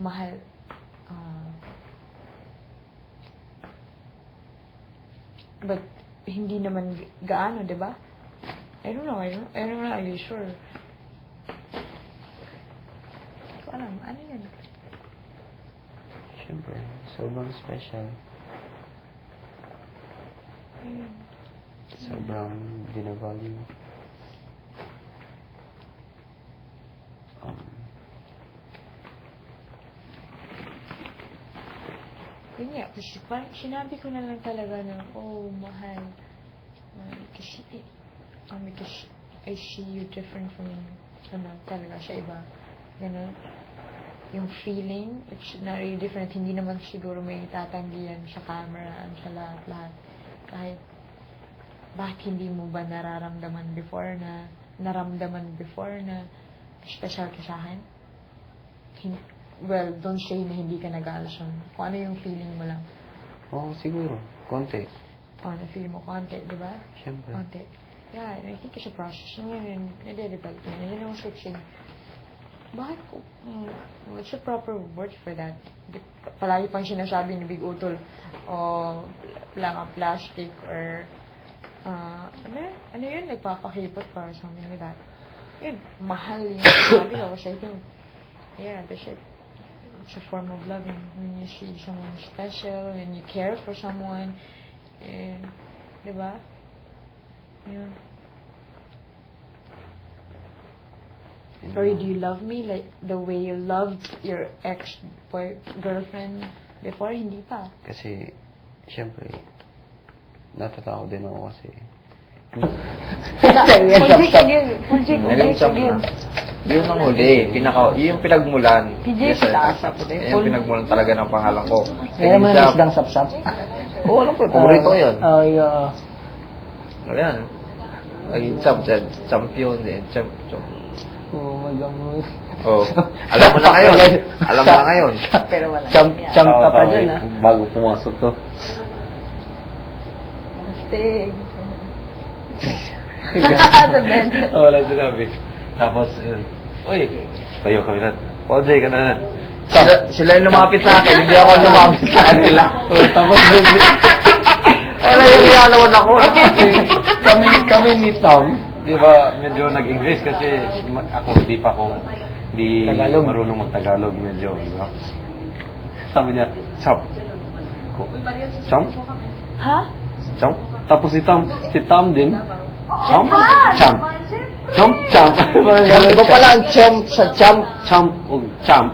mahal. But, hindi naman gaano, di ba? I don't know, I'm not really sure. Hindi ko alam, ano yun? Siyempre, sobrang special. Sobrang binavalue. Yun nga, kasi parang sinabi ko na lang talaga na, oh, mahal. Kasi, because I see you different from, talaga siya iba. Ganun. Yung feeling, it's not really different. Hindi naman siguro may tatanggihan sa camera, sa lahat-lahat. Kahit, bakit hindi mo ba naramdaman before na special ka sa akin? Well, don't say na hindi ka nag-aalasyon. Kung ano yung feeling mo lang. Oo, siguro. Konti. Kung ano feeling mo, konti, di ba? Siyempre. Konti. Yeah, and I think it's a process. Ngayon, nade-develop yun. Yun yung searching. Bakit ko, what's the proper word for that? Palagi pang sinasabi ni Big Utol, o plastic, or, ano yun, nagpapakipot para something like that. Yun, mahal yung sabi ko, kasi I think, yeah, that's it. It's a form of loving. When you see someone special, when you care for someone, and, di ba? Yun. Or do you love me like the way you loved your ex-girlfriend before? Hindi pa. Kasi, siyempre, natatakot din ako kasi. Yun ang huli, yung pinagmulan. Yes, sir. Yung pinagmulan talaga ng pangalan ko. Meron mo na isdang sapsap? Oo, alam ko. Paborito ko yun. Oh, yeah. Ayan. Ay, champion din. Oh my God. Oh. Alam mo na ngayon. Alam mo na ngayon. Pero wala. Champ ka pa dyan, ha? Bago pumasok to. Stig. Oo, wala sinabi. Tapos, yun. Uy, tayo kami na. Jay ka na. Sila yung lumapit sa akin, hindi ako lumapit sa kanila. Tapos, Wala yung ginalawan ako. kami ni Tom, di ba, medyo nag-English kasi ako hindi Tagalog. marunong mag-Tagalog medyo, di ba? Sabi niya, Cham. Cham? Ha? Cham? Tapos si Tom din, Cham? Cham. Cham? Cham. Sabi ko pala ang champ sa champ. Cham. Cham.